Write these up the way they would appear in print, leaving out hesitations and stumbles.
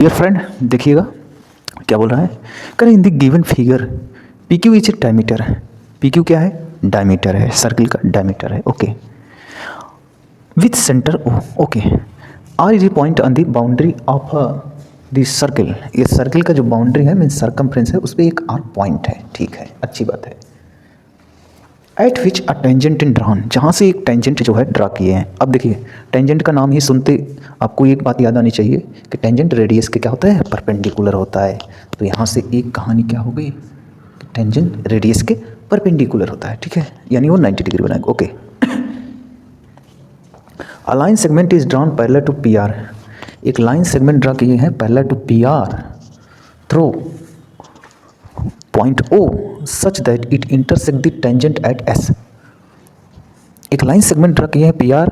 Dear friend, देखिएगा क्या बोल रहा है। करें in the given figure P Q is a diameter है। पी क्यू क्या है? डायमीटर है, सर्किल का डायमीटर है। Okay, with centre O. Okay, R is a point on the boundary of the circle. ये सर्किल का जो बाउंड्री है मीन सर्कमफ्रेंस है, उस पर एक आर पॉइंट है। ठीक है, अच्छी बात है। Eight which a tangent in drawn, जहाँ से एक टेंजेंट जो है ड्रा किए हैं। अब देखिए, टेंजेंट का नाम ही सुनते आपको एक बात याद आनी चाहिए कि टेंजेंट रेडियस के क्या होता है? परपेंडिकुलर होता है। तो यहाँ से एक कहानी क्या हो गई? टेंजेंट रेडियस के परपेंडिकुलर होता है। ठीक है, यानी वो 90 डिग्री बनाएगा। Okay, a line segment is drawn parallel to P R. एक लाइन सेगमेंट ड्रा किए हैं parallel to P R through point O such that it intersect the tangent at S. एक लाइन सेगमेंट ड्रा किए हैं P R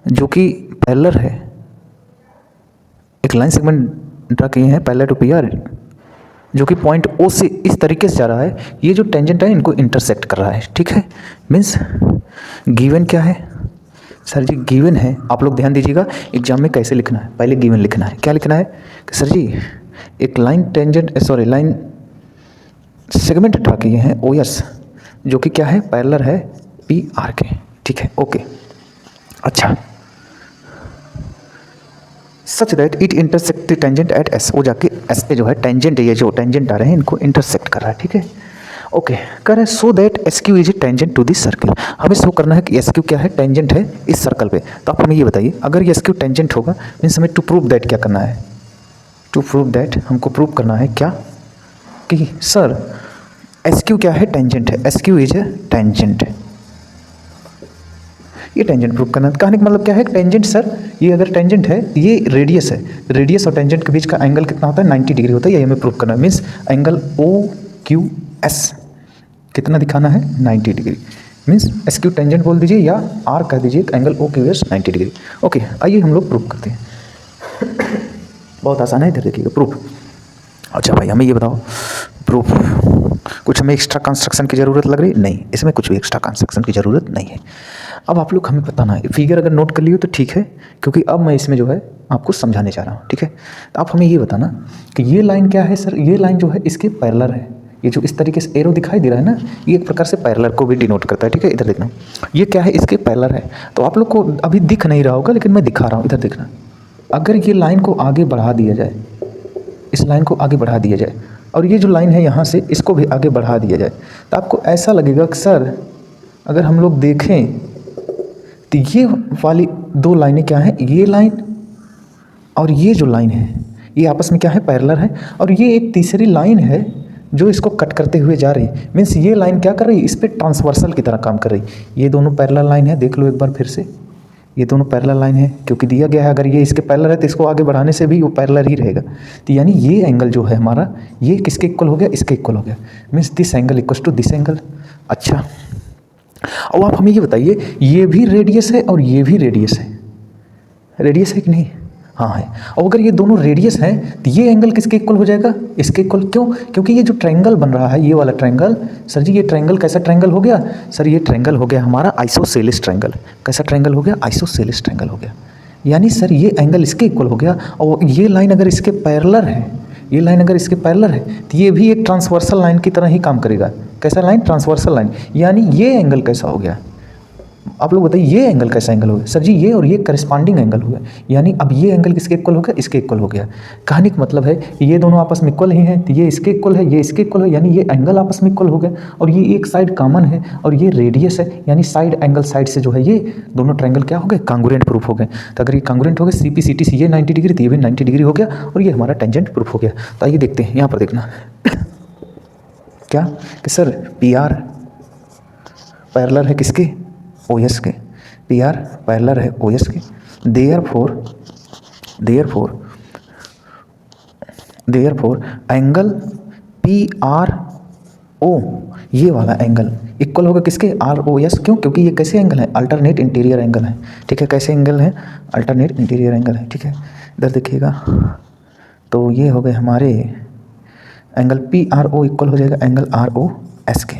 जो कि parallel है। एक लाइन सेगमेंट ड्रा किए हैं पैरेलल टू पी आर जो कि पॉइंट ओ से इस तरीके से जा रहा है, ये जो टेंजेंट है इनको इंटरसेक्ट कर रहा है। ठीक है, मीन्स गिवन क्या है सर जी? गिवन है, आप लोग ध्यान दीजिएगा एग्जाम में कैसे लिखना है। पहले गिवन लिखना है। क्या लिखना है कि सर जी एक line tangent line segment draw किए हैं ओ एस जो कि क्या है? पैरेलल है पी आर के। ठीक है, ओके। अच्छा, सच that it intersect the tangent at S. वो जाके एस पे जो है टेंजेंट, ये जो टेंजेंट आ रहे हैं इनको इंटरसेक्ट कर रहा है। ठीक है, ओके। कह रहे हैं so that S Q is a tangent to this circle. हमें शो करना है कि एस क्यू क्या है? टेंजेंट है इस सर्कल पे। तो आप हमें ये बताइए, अगर ये एस क्यू टेंजेंट होगा मीन्स हमें टू प्रूव दैट क्या करना है? टू प्रूव दैट हमको प्रूव करना है क्या कि सर एस क्यू क्या है? टेंजेंट है। S Q is a tangent, ये टेंजेंट प्रूव करना है। कहने का मतलब क्या है? टेंजेंट सर ये अगर टेंजेंट है, ये रेडियस है, रेडियस और टेंजेंट के बीच का एंगल कितना होता है? 90 डिग्री होता है। ये हमें प्रूव करना है। Means angle O Q S कितना दिखाना है? 90 degree. Means S Q tangent बोल दीजिए या आर कह दीजिए, angle O Q S 90 degree. Okay, आइए हम लोग प्रूव करते हैं। बहुत आसान है, इधर देखिएगा प्रूफ। अच्छा भाई हमें ये बताओ, प्रूफ कुछ हमें एक्स्ट्रा कंस्ट्रक्शन की ज़रूरत लग रही? नहीं, इसमें कुछ भी एक्स्ट्रा कंस्ट्रक्शन की ज़रूरत नहीं है। अब आप लोग हमें बताना है, फिगर अगर नोट कर लिए तो ठीक है, क्योंकि अब मैं इसमें जो है आपको समझाने जा रहा हूँ। ठीक है, तो आप हमें ये बताना कि ये लाइन क्या है सर? ये लाइन जो है इसके पैरेलल है। ये जो इस तरीके से एरो दिखाई दे रहा है ना, ये एक प्रकार से पैरेलल को भी डिनोट करता है। ठीक है, इधर देखना, ये क्या है? इसके पैरेलल है। तो आप लोग को अभी दिख नहीं रहा होगा, लेकिन मैं दिखा रहा हूँ, इधर देखना। अगर ये लाइन को आगे बढ़ा दिया जाए, इस लाइन को आगे बढ़ा दिया जाए, और ये जो लाइन है यहाँ से इसको भी आगे बढ़ा दिया जाए, तो आपको ऐसा लगेगा कि सर अगर हम लोग देखें तो ये वाली दो लाइनें क्या हैं? ये लाइन और ये जो लाइन है ये आपस में क्या है? पैरेलल है। और ये एक तीसरी लाइन है जो इसको कट करते हुए जा रही है। मीन्स ये लाइन क्या कर रही है? इस पर ट्रांसवर्सल की तरह काम कर रही है। ये दोनों पैरेलल लाइन है, देख लो एक बार फिर से, ये दोनों पैरेलल लाइन है, क्योंकि दिया गया है अगर ये इसके पैरेलल है तो इसको आगे बढ़ाने से भी वो पैरेलल ही रहेगा। तो यानी ये एंगल जो है हमारा, ये किसके इक्वल हो गया? इसके इक्वल हो गया। Means this angle equal to this angle. अच्छा, अब आप हमें ये बताइए, ये भी रेडियस है और ये भी रेडियस है। रेडियस है कि नहीं? हाँ है। और अगर ये दोनों रेडियस हैं तो ये एंगल किसके इक्वल हो जाएगा? इसके इक्वल। क्यों? क्योंकि ये जो ट्रायंगल बन रहा है, ये वाला ट्रायंगल, सर जी ये ट्रायंगल कैसा ट्रायंगल हो गया? सर ये ट्रायंगल हो गया हमारा आइसोसेलेस ट्रायंगल। कैसा ट्रायंगल हो गया? आइसोसेलेस ट्रायंगल हो गया। यानी सर ये एंगल इसके इक्वल हो गया, और ये लाइन अगर इसके पैरेलल है, ये लाइन अगर इसके पैरेलल है तो ये भी एक ट्रांसवर्सल लाइन की तरह ही काम करेगा। कैसा लाइन? Transversal line. यानी ये एंगल कैसा हो गया? आप लोग बताइए, ये एंगल कैसा एंगल हो गया? सर जी ये और ये करस्पॉन्डिंग एंगल हो गया। यानी अब ये एंगल किसके इक्वल हो गया? इसके इक्वल हो गया। कहने का मतलब है ये दोनों आपस में इक्वल ही हैं, तो ये इसके इक्वल है, ये इसके इक्वल है, यानी ये एंगल आपस में इक्वल हो गए। और ये एक साइड कॉमन है और ये रेडियस है, यानी साइड एंगल साइड से जो है ये दोनों ट्रायंगल क्या हो गए? कांग्रुएंट प्रूफ हो गए। तो अगर ये कांग्रुएंट हो गए, सी पी सी टी से ये 90 डिग्री, तो ये भी 90 डिग्री हो गया, और ये हमारा टेंजेंट प्रूफ हो गया। तो आइए देखते हैं, यहाँ पर देखना क्या कि सर पी आर पैरेलल है किसके? ओ एस के। पी आर पैरेलल है ओ एस के। Therefore angle P R O, ये वाला एंगल इक्वल होगा किसके? R O S. क्यों? क्योंकि ये कैसे एंगल है? अल्टरनेट इंटीरियर एंगल है। ठीक है, कैसे एंगल है? अल्टरनेट इंटीरियर एंगल है। ठीक है, इधर देखिएगा, तो ये हो गए हमारे angle P R O equal हो जाएगा एंगल आर ओ एस के।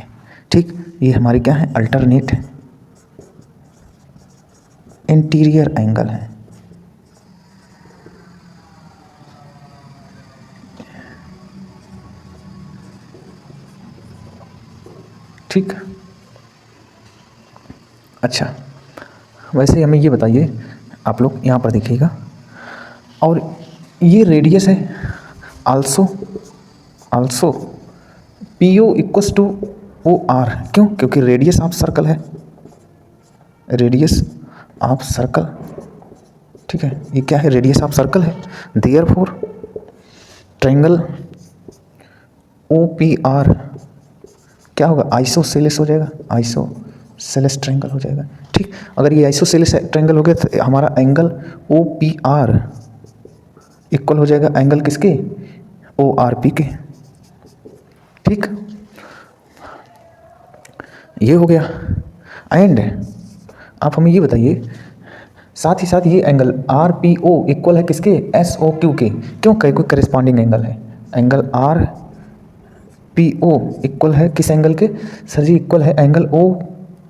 ठीक, ये हमारी क्या है? अल्टरनेट इंटीरियर एंगल है। ठीक। अच्छा, वैसे हमें ये बताइए, आप लोग यहाँ पर देखिएगा, और ये रेडियस है also P O equals to O R. क्यों? क्योंकि रेडियस ऑफ सर्कल है, रेडियस ऑफ सर्कल, ठीक है, ये क्या है? रेडियस ऑफ सर्कल है। Therefore triangle O P R क्या होगा? आइसोसेलेस हो जाएगा, आइसोसेलेस ट्रायंगल हो जाएगा। ठीक, अगर ये आइसोसेलेस ट्रायंगल हो गया तो हमारा angle O P R equal हो जाएगा एंगल किसके? ओ आर पी के। ठीक, ये हो गया। एंड आप हमें ये बताइए, साथ ही साथ ये angle R P O equal है किसके? एस ओ क्यू के। क्यों? कोई करेस्पॉन्डिंग एंगल है। Angle R P O equal है किस एंगल के? सर जी इक्वल है angle O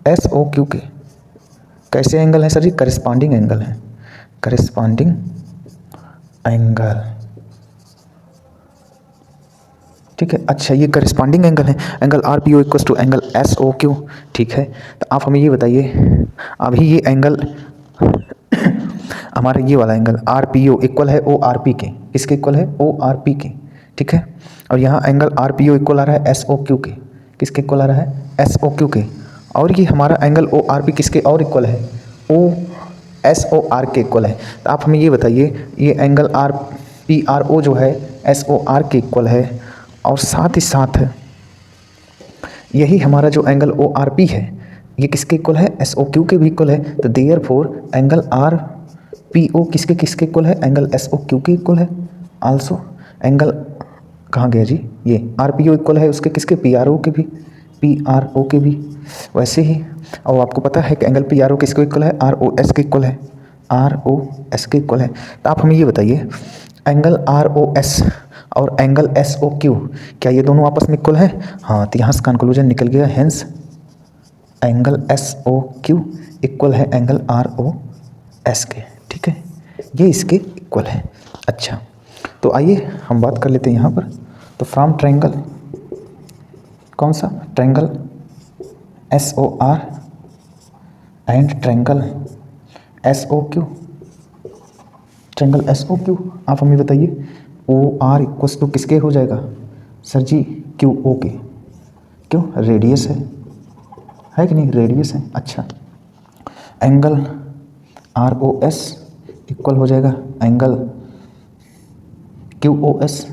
S O Q के। कैसे एंगल है सर जी? करेस्पॉन्डिंग एंगल है, करेस्पॉन्डिंग एंगल। ठीक है, अच्छा ये करेस्पॉन्डिंग एंगल है, angle R P O equal to angle S O Q. ठीक है, तो आप हमें ये बताइए, अभी ये एंगल हमारा ये वाला angle R P O equal है ओ आर पी के। किसके इक्वल है? ओ आर पी के। ठीक है, और यहाँ angle R P O equal आ रहा है एस ओ क्यू के। किसके इक्वल आ रहा है? एस ओ क्यू के। और ये हमारा एंगल ओ आर पी किसके और इक्वल है? ओ एस ओ आर के इक्वल है। तो आप हमें ये बताइए, ये angle R P R O जो है एस ओ आर के इक्वल है, और साथ ही साथ यही हमारा जो एंगल ओ आर पी है ये किसके इक्वल है? एस ओ क्यू के भी इक्वल है। तो therefore angle R P O किसके इक्वल है? एंगल एस ओ क्यू के इक्वल है। आल्सो एंगल कहाँ गया जी? ये आर पी ओ इक्वल है उसके किसके? पी आर ओ के भी, पी आर ओ के भी। वैसे ही और आपको पता है कि एंगल पी आर ओ किसके इक्वल है? आर ओ एस के इक्वल है, आर ओ एस के इक्वल है। तो आप हमें ये बताइए, एंगल आर ओ एस और एंगल एस ओ क्यू क्या ये दोनों आपस में इक्वल है? हाँ, तो यहाँ से कंक्लूजन निकल गया, hence angle S O Q equal है एंगल आर ओ एस के। ठीक है, ये इसके इक्वल है। अच्छा, तो आइए हम बात कर लेते हैं यहाँ पर। तो फ्रॉम ट्रायंगल, कौन सा? Triangle S O R and triangle S O Q, triangle S O Q, आप हमें बताइए ओ आर इक्वस टू किसके हो जाएगा? सर जी क्यू ओ के। क्यों? रेडियस है कि नहीं? रेडियस है। अच्छा, angle R O S equal हो जाएगा एंगल क्यू ओ एस।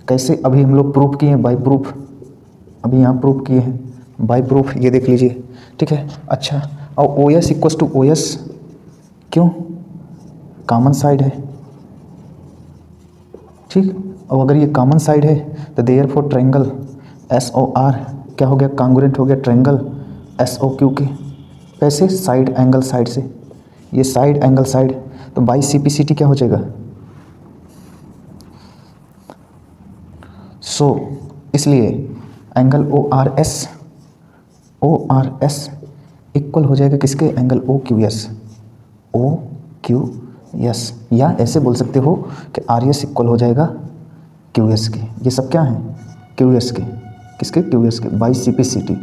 कैसे? अभी हम लोग प्रूफ किए हैं बाई प्रूफ, अभी यहाँ प्रूफ किए हैं बाई प्रूफ, ये देख लीजिए। ठीक है, अच्छा, और O S equals to O S, क्यों? कॉमन साइड है। ठीक, और अगर ये कॉमन साइड है तो therefore triangle S O R क्या हो गया? कॉन्ग्रुएंट हो गया ट्रायंगल एस ओ क्यू के। कैसे? साइड एंगल साइड से, ये साइड एंगल साइड, तो by C P C T क्या हो जाएगा? सो इसलिए angle O R S equal हो जाएगा किसके? Angle O Q S, O Q S, या ऐसे बोल सकते हो कि आर एस इक्वल हो जाएगा क्यू एस के। ये सब क्या है? क्यू एस के। किसके? क्यू एस के, by C P C T.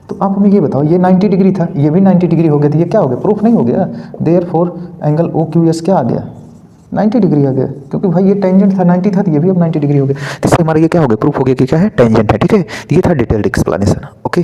तो आप हमें ये बताओ, ये 90 डिग्री था, ये भी 90 डिग्री हो गया, तो ये क्या हो गया? प्रूफ नहीं हो गया? Therefore angle O Q S क्या आ गया? 90 डिग्री आ गया, क्योंकि भाई ये टेंजेंट था, 90 था, तो ये भी अब 90 डिग्री हो गया। तो इससे हमारा ये क्या हो गया? प्रूफ हो गया कि क्या है? टेंजेंट है। ठीक है, ये था डिटेल्ड एक्सप्लेनेशन। ओके।